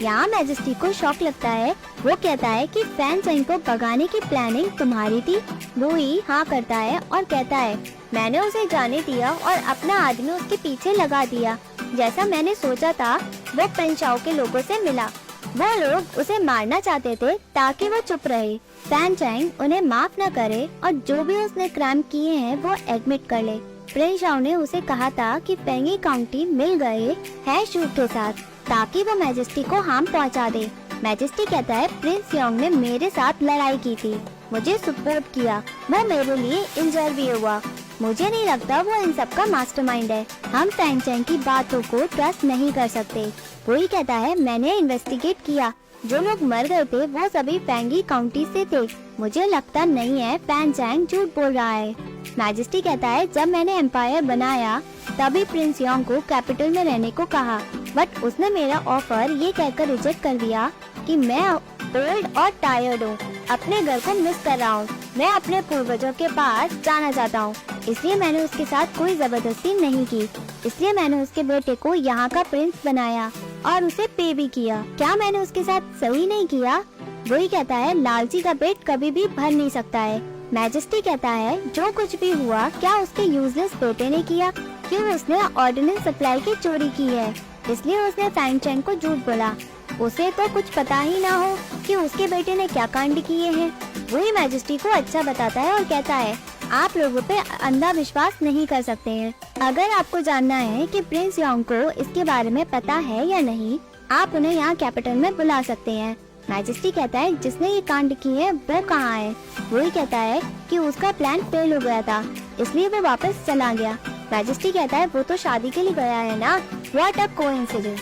यहाँ मैजेस्टी को शॉक लगता है। वो कहता है कि फैन चैंग को भगाने की प्लानिंग तुम्हारी थी। लुई हाँ करता है और कहता है मैंने उसे जाने दिया और अपना आदमी उसके पीछे लगा दिया। जैसा मैंने सोचा था। वो प्रिंस शाओ के लोगों से मिला। वो लोग उसे मारना चाहते थे ताकि वो चुप रहे। फैन चैंग उन्हें माफ न करे और जो भी उसने क्राइम किए हैं वो एडमिट कर ले। प्रिंस शाओ ने उसे कहा था कि पेंगी काउंटी मिल गए है शूट के साथ ताकि वो मैजेस्टी को हार्म पहुंचा दे। मैजेस्टी कहता है प्रिंस योंग ने मेरे साथ लड़ाई की थी, मुझे सपोर्ट किया, वो मेरे लिए इंजर भी हुआ। मुझे नहीं लगता वो इन सब का मास्टरमाइंड है। हम फैंग चैंग की बातों को ट्रस्ट नहीं कर सकते। वही कहता है मैंने इन्वेस्टिगेट किया, जो लोग मर गए थे वो सभी पेंगी काउंटी से थे। मुझे लगता नहीं है फैंग चैंग झूठ बोल रहा है। मैजेस्टी कहता है जब मैंने एम्पायर बनाया तभी प्रिंस योंग को कैपिटल में रहने को कहा, बट उसने मेरा ऑफर ये कहकर रिजेक्ट कर दिया कि मैं ओल्ड और टायर्ड हूँ, अपने घर को मिस कर रहा हूँ, मैं अपने पूर्वजों के पास जाना चाहता हूँ। इसलिए मैंने उसके साथ कोई जबरदस्ती नहीं की। इसलिए मैंने उसके बेटे को यहाँ का प्रिंस बनाया और उसे पे भी किया। क्या मैंने उसके साथ सही नहीं किया? वही कहता है लालची का पेट कभी भी भर नहीं सकता है। मैजेस्टी कहता है जो कुछ भी हुआ क्या उसके यूजलेस बेटे ने किया? क्यों उसने ऑर्डिनेंस सप्लाई की चोरी की है, इसलिए उसने फैंग चैंग को झूठ बोला। उसे तो कुछ पता ही ना हो कि उसके बेटे ने क्या कांड किए हैं। वही मैजेस्टी को अच्छा बताता है और कहता है आप लोगों पे अंधा विश्वास नहीं कर सकते हैं। अगर आपको जानना है कि प्रिंस योंग को इसके बारे में पता है या नहीं, आप उन्हें यहाँ कैपिटल में बुला सकते हैं। मैजेस्टी कहता है जिसने ये कांड किए हैं वो कहाँ है? वही कहता है कि उसका प्लान फेल हो गया था, इसलिए वो वापस चला गया। मैजेस्टी कहता है वो तो शादी के लिए गया है ना, व्हाट अ कोइंसिडेंस।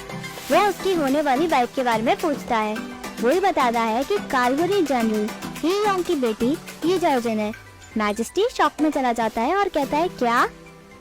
वह उसकी होने वाली वाइफ के बारे में पूछता है। वही बताता है कि कालवरी जनरल ही योंग की बेटी ही जर्जन है। मैजेस्टी शॉक में चला जाता है और कहता है क्या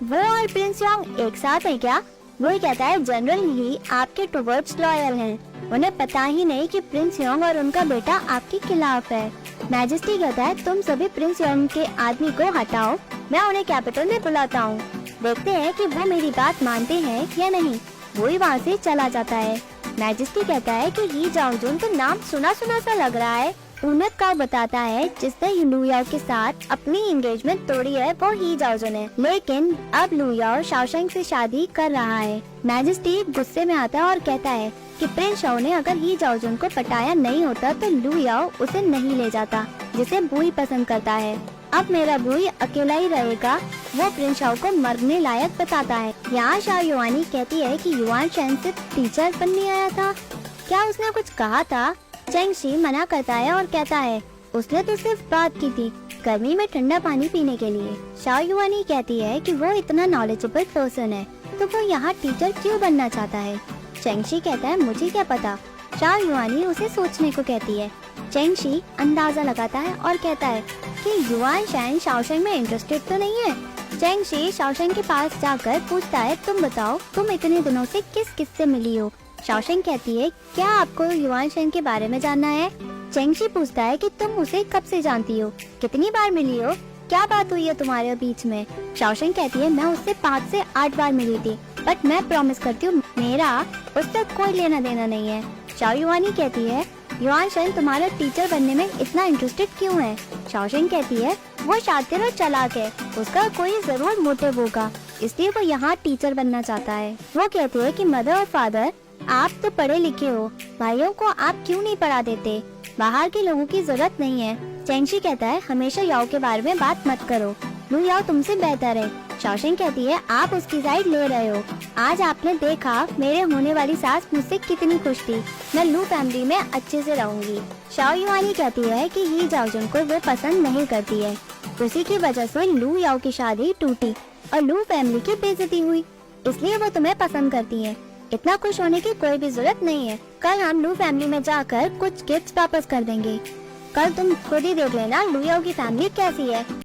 वो और प्रिंस योंग एक साथ है क्या? वही कहता है जनरल ही आपके टुवर्ड्स लॉयल हैं, उन्हें पता ही नहीं कि प्रिंस योंग और उनका बेटा आपके खिलाफ है। मैजेस्टी कहता है तुम सभी प्रिंस योंग के आदमी को हटाओ, मैं उन्हें कैपिटल में बुलाता हूँ। देखते हैं कि वो मेरी बात मानते हैं या नहीं। वही वहाँ से चला जाता है। मैजेस्टी कहता है कि ही जाओजुन तो नाम सुना सुना सा लग रहा है। उन्नत का बताता है जिसने लू याओ के साथ अपनी एंगेजमेंट तोड़ी है वो ही जाओजुन है, लेकिन अब लू याओ शाओशेंग से शादी कर रहा है। मैजेस्टी गुस्से में आता है और कहता है कि प्रिंस शाओ ने अगर ही जाओजुन को पटाया नहीं होता तो लू याओ उसे नहीं ले जाता, जिसे बुई पसंद करता है। अब मेरा बुई अकेला ही रहेगा। वो प्रिंस शाओ को मरने लायक बताता है। यहाँ शाओ युआनी कहती है कि युआन शैन सिर्फ टीचर बनने आया था, क्या उसने कुछ कहा था? चेंग शी मना करता है और कहता है उसने तो सिर्फ बात की थी गर्मी में ठंडा पानी पीने के लिए। शाओ युआनी कहती है कि वो इतना नॉलेजेबल पर्सन है तो वो यहाँ टीचर क्यों बनना चाहता है? चेंग शी कहता है मुझे क्या पता। शाओ युआनी उसे सोचने को कहती है। चेंग शी अंदाजा लगाता है और कहता है कि युआन शैन शाओशेंग में इंटरेस्टेड तो नहीं है। चेंग शी शाओशेंग के पास जाकर पूछता है तुम बताओ तुम इतने दिनों से किस किस से मिली हो? शाओशेंग कहती है क्या आपको युआन शैन के बारे में जानना है? चेंग शी पूछता है कि तुम उसे कब से जानती हो, कितनी बार मिली हो, क्या बात हुई है तुम्हारे बीच में? शाओशेंग कहती है मैं उससे 5 से 8 बार मिली थी, बट मैं प्रॉमिस करती हूँ मेरा उससे कोई लेना देना नहीं है। शाओ युआनी कहती है युआन शैन तुम्हारा टीचर बनने में इतना इंटरेस्टेड क्यों है? शाओशेंग कहती है वो शातिर और चालाक है, उसका कोई जरूर मोटिव होगा, इसलिए वो यहाँ टीचर बनना चाहता है। वो कहती है कि मदर और फादर आप तो पढ़े लिखे हो, भाइयों को आप क्यों नहीं पढ़ा देते? बाहर के लोगों की जरूरत नहीं है। चेंग शी कहता है हमेशा याओ के बारे में बात मत करो, लू याओ तुमसे बेहतर है। शाओशेंग कहती है आप उसकी साइड ले रहे हो। आज आपने देखा मेरे होने वाली सास मुझसे कितनी खुश थी, मैं लू फैमिली में अच्छे से रहूंगी। शाओ युआनी कहती है कि ही जाओजुन को वो पसंद नहीं करती है, उसी की वजह से लू याओ की शादी टूटी और लू फैमिली की बेइज्जती हुई, इसलिए वो तुम्हें पसंद करती है। इतना खुश होने की कोई भी जरूरत नहीं है। कल हम लू फैमिली में जाकर कुछ गिफ्ट वापस कर देंगे। कल तुम खुद ही देख लेना लू याओ की फैमिली कैसी है।